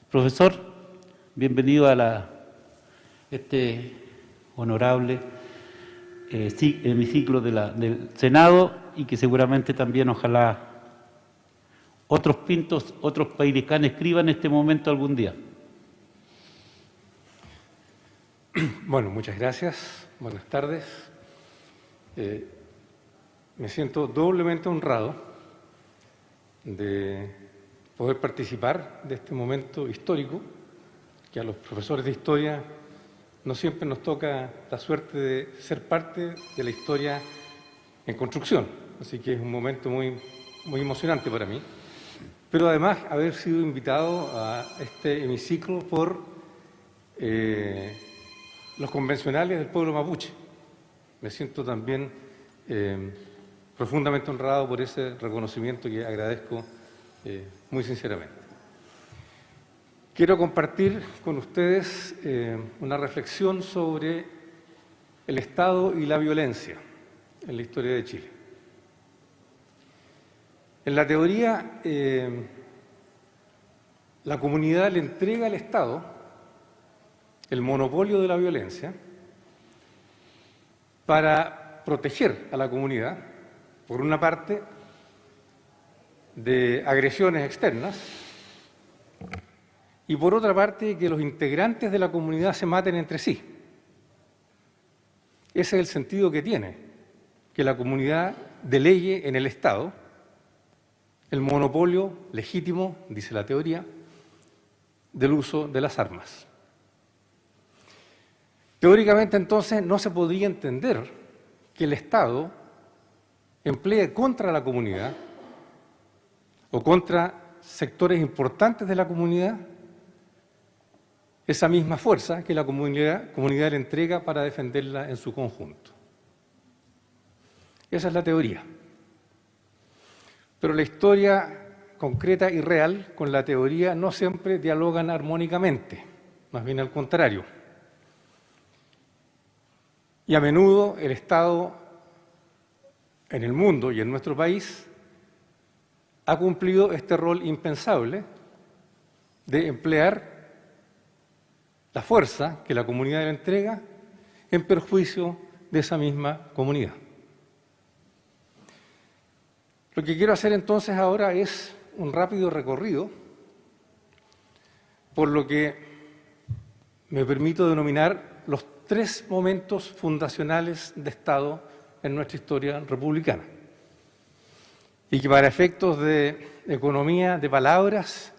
Profesor, bienvenido a este honorable hemiciclo del Senado, y que seguramente también ojalá otros pintos, otros pairicanes escriban este momento algún día. Bueno, muchas gracias. Buenas tardes. Me siento doblemente honrado de poder participar de este momento histórico, que a los profesores de historia no siempre nos toca la suerte de ser parte de la historia en construcción. Así que es un momento muy emocionante para mí. Pero además haber sido invitado a este hemiciclo por los convencionales del pueblo mapuche. Me siento también profundamente honrado por ese reconocimiento que agradezco muy sinceramente. Quiero compartir con ustedes una reflexión sobre el Estado y la violencia en la historia de Chile. En la teoría, la comunidad le entrega al Estado el monopolio de la violencia para proteger a la comunidad, por una parte, de agresiones externas, y por otra parte, que los integrantes de la comunidad se maten entre sí. Ese es el sentido que tiene, que la comunidad delegue en el Estado el monopolio legítimo, dice la teoría, del uso de las armas. Teóricamente, entonces, no se podría entender que el Estado emplee contra la comunidad o contra sectores importantes de la comunidad esa misma fuerza que la comunidad le entrega para defenderla en su conjunto. Esa es la teoría. Pero la historia concreta y real con la teoría no siempre dialogan armónicamente, más bien al contrario. Y a menudo el Estado en el mundo y en nuestro país ha cumplido este rol impensable de emplear la fuerza que la comunidad le entrega en perjuicio de esa misma comunidad. Lo que quiero hacer entonces ahora es un rápido recorrido por lo que me permito denominar los 3 momentos fundacionales de Estado en nuestra historia republicana, y que para efectos de economía de palabras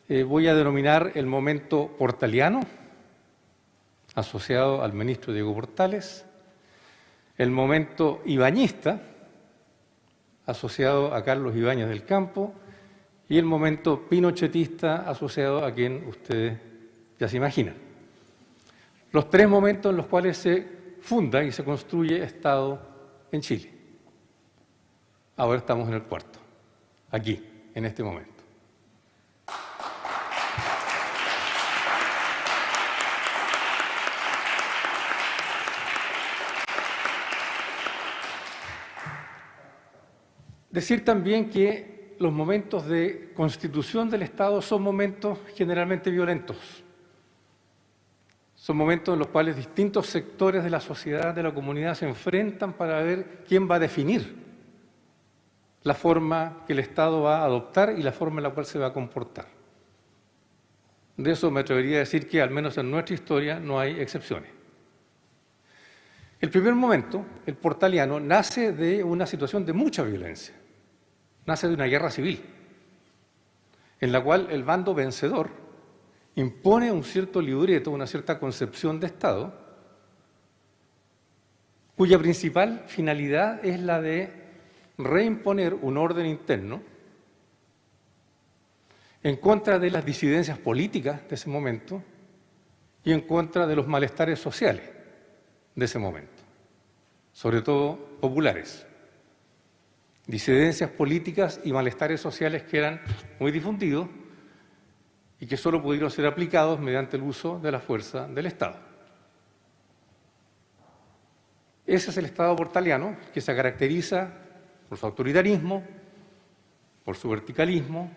voy a denominar el momento portaliano, asociado al ministro Diego Portales, el momento ibañista, asociado a Carlos Ibáñez del Campo, y el momento pinochetista, asociado a quien ustedes ya se imaginan. Los 3 momentos en los cuales se funda y se construye Estado en Chile. Ahora estamos en el 4º, aquí, en este momento. Decir también que los momentos de constitución del Estado son momentos generalmente violentos. Son momentos en los cuales distintos sectores de la sociedad, de la comunidad, se enfrentan para ver quién va a definir la forma que el Estado va a adoptar y la forma en la cual se va a comportar. De eso me atrevería a decir que, al menos en nuestra historia, no hay excepciones. El primer momento, el portaliano, nace de una situación de mucha violencia. Nace de una guerra civil, en la cual el bando vencedor impone un cierto libreto, una cierta concepción de Estado, cuya principal finalidad es la de reimponer un orden interno en contra de las disidencias políticas de ese momento y en contra de los malestares sociales de ese momento, sobre todo populares. Disidencias políticas y malestares sociales que eran muy difundidos y que solo pudieron ser aplicados mediante el uso de la fuerza del Estado. Ese es el Estado portaliano, que se caracteriza por su autoritarismo, por su verticalismo,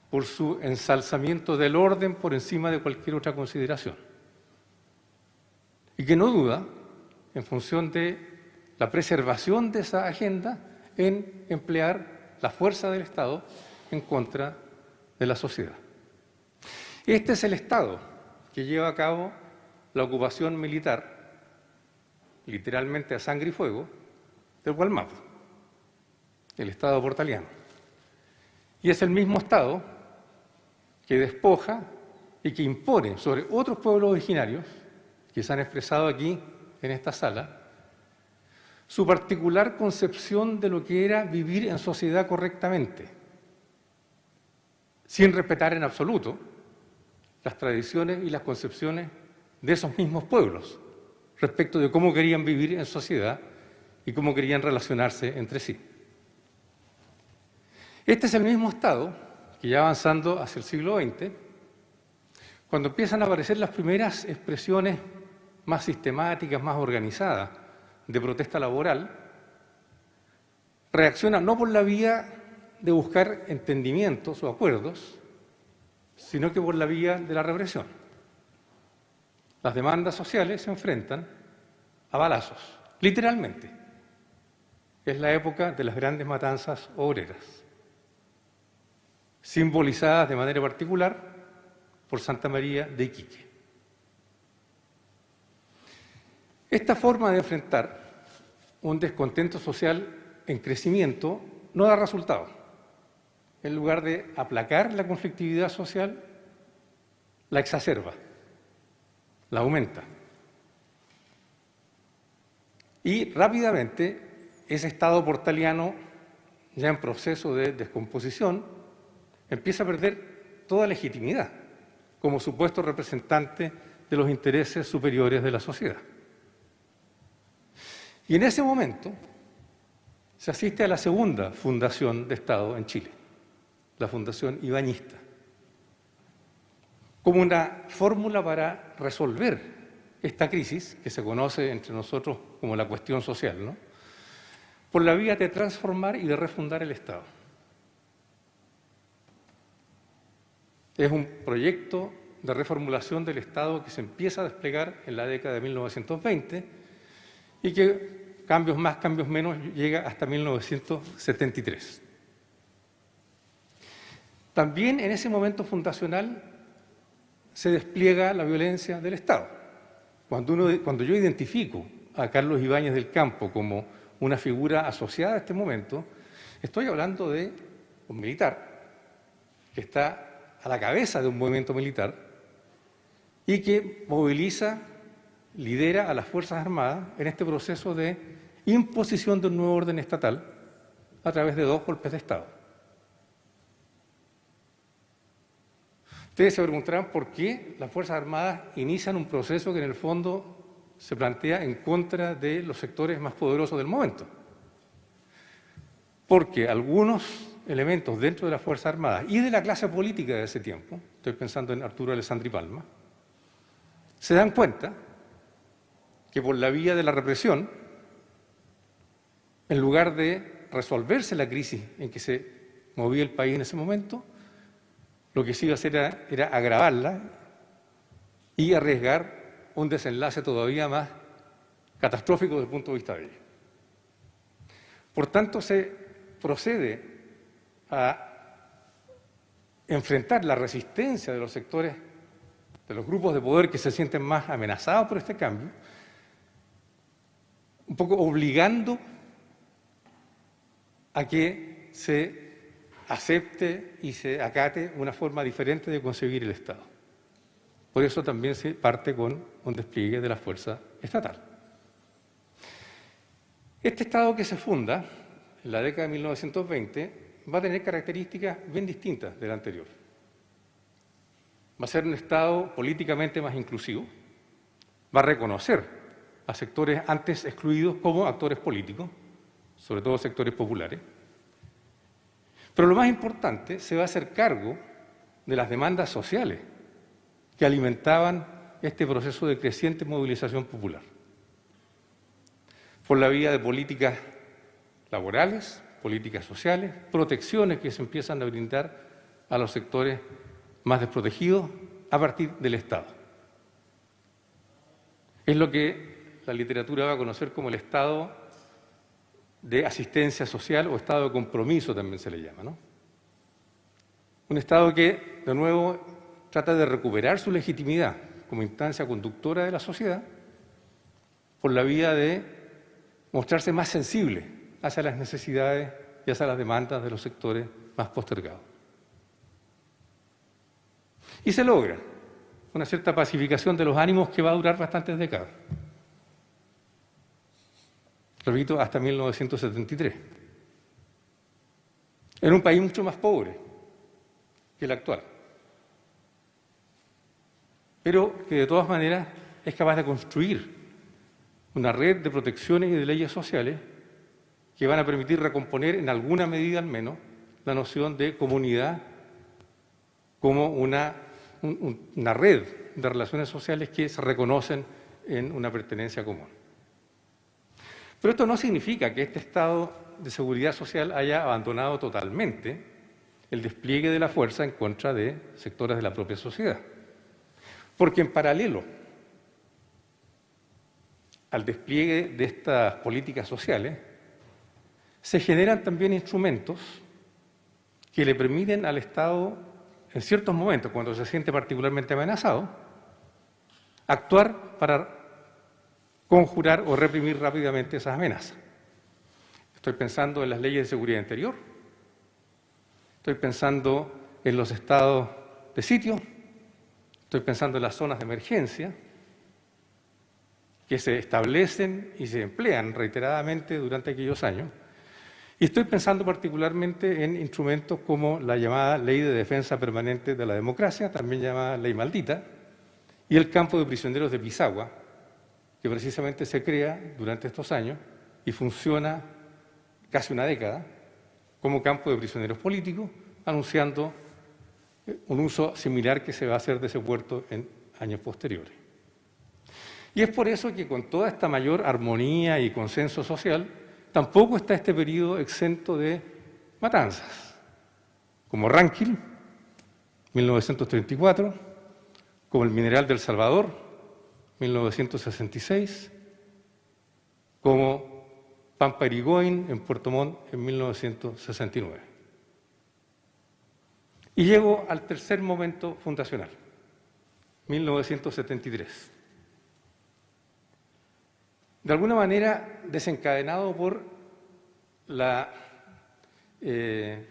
por su ensalzamiento del orden por encima de cualquier otra consideración. Y que no duda, en función de la preservación de esa agenda, en emplear la fuerza del Estado en contra de la sociedad. Este es el Estado que lleva a cabo la ocupación militar, literalmente a sangre y fuego, del Gualmapu, el Estado portaliano. Y es el mismo Estado que despoja y que impone sobre otros pueblos originarios, que se han expresado aquí en esta sala, su particular concepción de lo que era vivir en sociedad correctamente, sin respetar en absoluto las tradiciones y las concepciones de esos mismos pueblos respecto de cómo querían vivir en sociedad y cómo querían relacionarse entre sí. Este es el mismo Estado que ya avanzando hacia el siglo XX, cuando empiezan a aparecer las primeras expresiones más sistemáticas, más organizadas de protesta laboral, reacciona no por la vía de buscar entendimientos o acuerdos, sino que por la vía de la represión. Las demandas sociales se enfrentan a balazos, literalmente. Es la época de las grandes matanzas obreras, simbolizadas de manera particular por Santa María de Iquique. Esta forma de enfrentar un descontento social en crecimiento no da resultado. En lugar de aplacar la conflictividad social, la exacerba, la aumenta. Y rápidamente ese Estado portaliano, ya en proceso de descomposición, empieza a perder toda legitimidad como supuesto representante de los intereses superiores de la sociedad. Y en ese momento se asiste a la segunda fundación de Estado en Chile, la Fundación Ibañista, como una fórmula para resolver esta crisis que se conoce entre nosotros como la cuestión social, ¿no? Por la vía de transformar y de refundar el Estado. Es un proyecto de reformulación del Estado que se empieza a desplegar en la década de 1920 y que, cambios más, cambios menos, llega hasta 1973. También en ese momento fundacional se despliega la violencia del Estado. Cuando yo identifico a Carlos Ibáñez del Campo como una figura asociada a este momento, estoy hablando de un militar que está a la cabeza de un movimiento militar y que moviliza, lidera a las Fuerzas Armadas en este proceso de imposición de un nuevo orden estatal a través de 2 golpes de Estado. Ustedes se preguntarán por qué las Fuerzas Armadas inician un proceso que en el fondo se plantea en contra de los sectores más poderosos del momento. Porque algunos elementos dentro de las Fuerzas Armadas y de la clase política de ese tiempo, estoy pensando en Arturo Alessandri Palma, se dan cuenta que por la vía de la represión, en lugar de resolverse la crisis en que se movía el país en ese momento, lo que se iba a hacer era agravarla y arriesgar un desenlace todavía más catastrófico desde el punto de vista de ellos. Por tanto, se procede a enfrentar la resistencia de los sectores, de los grupos de poder que se sienten más amenazados por este cambio, un poco obligando a que se acepte y se acate una forma diferente de concebir el Estado. Por eso también se parte con un despliegue de la fuerza estatal. Este Estado que se funda en la década de 1920 va a tener características bien distintas del anterior. Va a ser un Estado políticamente más inclusivo, va a reconocer a sectores antes excluidos como actores políticos, sobre todo sectores populares. Pero lo más importante, se va a hacer cargo de las demandas sociales que alimentaban este proceso de creciente movilización popular. Por la vía de políticas laborales, políticas sociales, protecciones que se empiezan a brindar a los sectores más desprotegidos a partir del Estado. Es lo que la literatura va a conocer como el estado de asistencia social o estado de compromiso también se le llama, ¿no? Un estado que, de nuevo, trata de recuperar su legitimidad como instancia conductora de la sociedad por la vía de mostrarse más sensible hacia las necesidades y hacia las demandas de los sectores más postergados. Y se logra una cierta pacificación de los ánimos que va a durar bastantes décadas. Repito, hasta 1973. En un país mucho más pobre que el actual, pero que de todas maneras es capaz de construir una red de protecciones y de leyes sociales que van a permitir recomponer en alguna medida al menos la noción de comunidad como una red de relaciones sociales que se reconocen en una pertenencia común. Pero esto no significa que este estado de seguridad social haya abandonado totalmente el despliegue de la fuerza en contra de sectores de la propia sociedad. Porque en paralelo al despliegue de estas políticas sociales, se generan también instrumentos que le permiten al Estado, en ciertos momentos, cuando se siente particularmente amenazado, actuar para conjurar o reprimir rápidamente esas amenazas. Estoy pensando en las leyes de seguridad interior, estoy pensando en los estados de sitio, estoy pensando en las zonas de emergencia, que se establecen y se emplean reiteradamente durante aquellos años. Y estoy pensando particularmente en instrumentos como la llamada Ley de Defensa Permanente de la Democracia, también llamada Ley Maldita, y el campo de prisioneros de Pisagua, que precisamente se crea durante estos años y funciona casi una década como campo de prisioneros políticos, anunciando un uso similar que se va a hacer de ese puerto en años posteriores. Y es por eso que con toda esta mayor armonía y consenso social, tampoco está este periodo exento de matanzas, como Ranquil, 1934, como el Mineral del Salvador, 1966, como Pampa Irigoyen en Puerto Montt en 1969. Y llego al tercer momento fundacional, 1973. De alguna manera desencadenado por el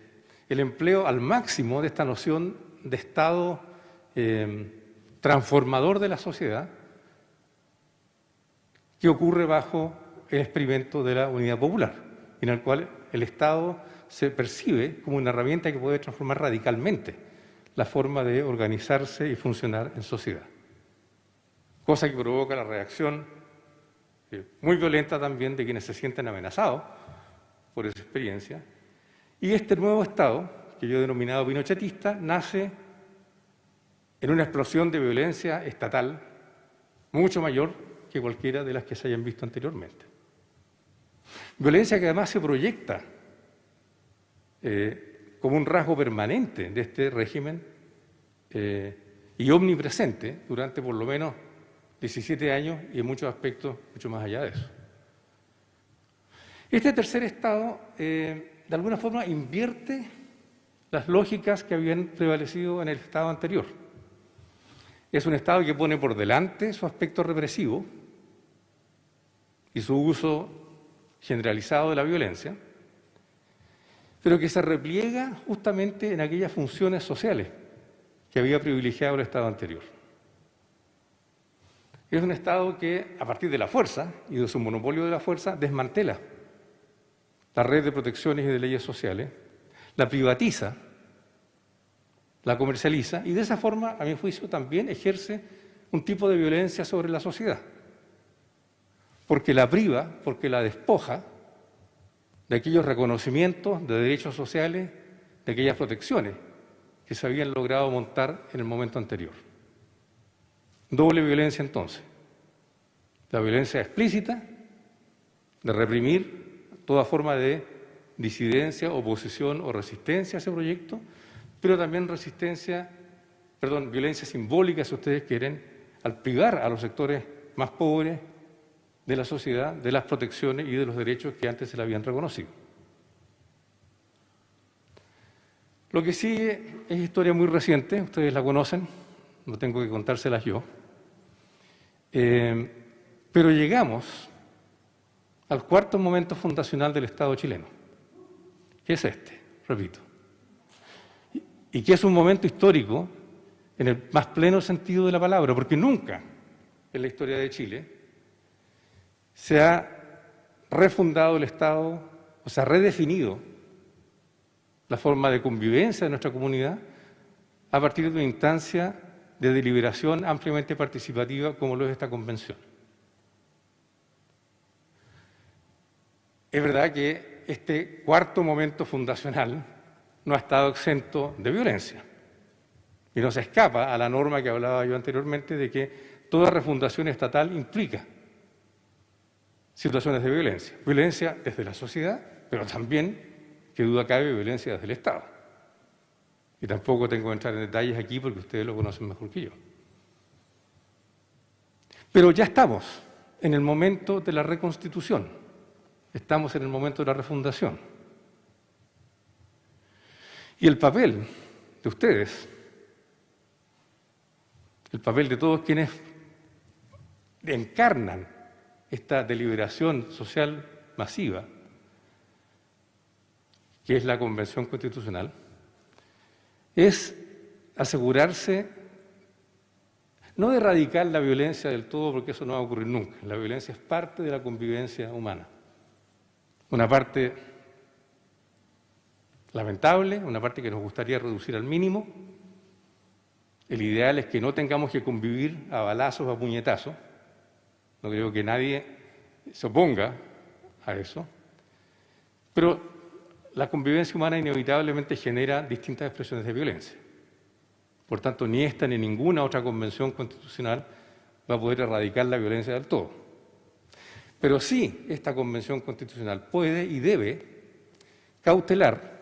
empleo al máximo de esta noción de Estado transformador de la sociedad que ocurre bajo el experimento de la unidad popular, en el cual el Estado se percibe como una herramienta que puede transformar radicalmente la forma de organizarse y funcionar en sociedad. Cosa que provoca la reacción muy violenta también de quienes se sienten amenazados por esa experiencia. Y este nuevo Estado, que yo he denominado pinochetista, nace en una explosión de violencia estatal mucho mayor que cualquiera de las que se hayan visto anteriormente. Violencia que además se proyecta como un rasgo permanente de este régimen y omnipresente durante por lo menos 17 años y en muchos aspectos mucho más allá de eso. Este tercer estado, de alguna forma, invierte las lógicas que habían prevalecido en el estado anterior. Es un estado que pone por delante su aspecto represivo y su uso generalizado de la violencia, pero que se repliega justamente en aquellas funciones sociales que había privilegiado el estado anterior. Es un Estado que, a partir de la fuerza y de su monopolio de la fuerza, desmantela la red de protecciones y de leyes sociales, la privatiza, la comercializa y de esa forma, a mi juicio, también ejerce un tipo de violencia sobre la sociedad. Porque la priva, porque la despoja de aquellos reconocimientos de derechos sociales, de aquellas protecciones que se habían logrado montar en el momento anterior. Doble violencia entonces. La violencia explícita de reprimir toda forma de disidencia, oposición o resistencia a ese proyecto, pero también violencia simbólica, si ustedes quieren, al privar a los sectores más pobres de la sociedad de las protecciones y de los derechos que antes se le habían reconocido. Lo que sigue es historia muy reciente, ustedes la conocen, no tengo que contárselas yo, pero llegamos al cuarto momento fundacional del Estado chileno, que es este, repito, y que es un momento histórico en el más pleno sentido de la palabra, porque nunca en la historia de Chile se ha refundado el Estado, o se ha redefinido la forma de convivencia de nuestra comunidad a partir de una instancia de deliberación ampliamente participativa como lo es esta convención. Es verdad que este cuarto momento fundacional no ha estado exento de violencia y no se escapa a la norma que hablaba yo anteriormente de que toda refundación estatal implica situaciones de violencia. Violencia desde la sociedad, pero también, que duda cabe, violencia desde el Estado. Y tampoco tengo que entrar en detalles aquí porque ustedes lo conocen mejor que yo. Pero ya estamos en el momento de la reconstitución, estamos en el momento de la refundación. Y el papel de ustedes, el papel de todos quienes encarnan esta deliberación social masiva, que es la Convención Constitucional, es asegurarse, no de erradicar la violencia del todo, porque eso no va a ocurrir nunca. La violencia es parte de la convivencia humana. Una parte lamentable, una parte que nos gustaría reducir al mínimo. El ideal es que no tengamos que convivir a balazos o a puñetazos. No creo que nadie se oponga a eso. Pero la convivencia humana inevitablemente genera distintas expresiones de violencia. Por tanto, ni esta ni ninguna otra convención constitucional va a poder erradicar la violencia del todo. Pero sí, esta convención constitucional puede y debe cautelar,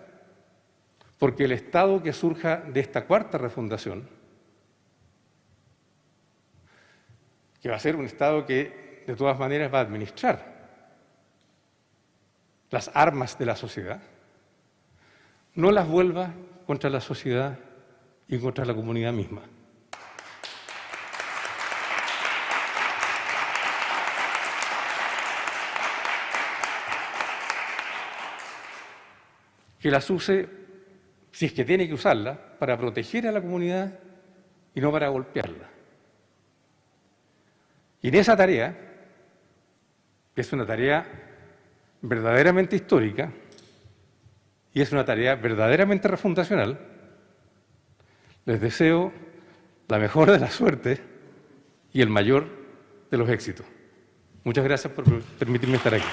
porque el Estado que surja de esta cuarta refundación, que va a ser un Estado que de todas maneras va a administrar las armas de la sociedad, no las vuelva contra la sociedad y contra la comunidad misma. Que las use, si es que tiene que usarla, para proteger a la comunidad y no para golpearla. Y en esa tarea, que es una tarea verdaderamente histórica, y es una tarea verdaderamente refundacional, les deseo la mejor de la suerte y el mayor de los éxitos. Muchas gracias por permitirme estar aquí.